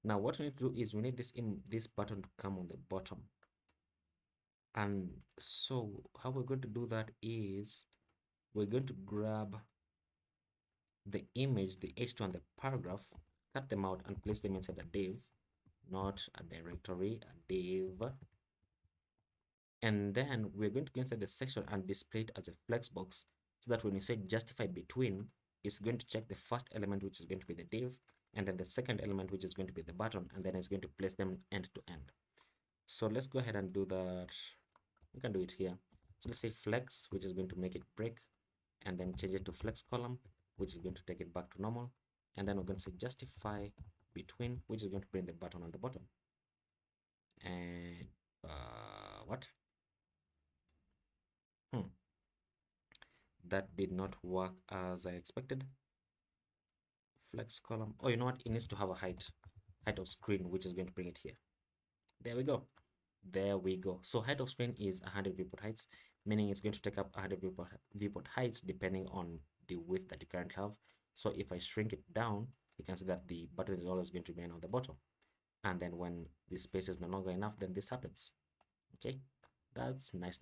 Now what we need to do is we need this button to come on the bottom. And so how we're going to do that is we're going to grab the image, the h2 and the paragraph, cut them out and place them inside a div, not a directory, a div. And then we're going to go inside the section and display it as a flexbox, so that when you say justify between, it's going to check the first element, which is going to be the div, and then the second element, which is going to be the button, and then it's going to place them end to end. So let's go ahead and do that. We can do it here. So let's say flex, which is going to make it break, and then change it to flex column, which is going to take it back to normal. And then we're going to say justify between, which is going to bring the button on the bottom. And what? That did not work as I expected. Flex column. Oh, you know what? It needs to have a height of screen, which is going to bring it here. There we go. There we go. So height of screen is 100 viewport heights, meaning it's going to take up 100 viewport heights depending on the width that you currently have. So if I shrink it down, you can see that the button is always going to remain on the bottom. And then when the space is no longer enough, then this happens. Okay, that's nice.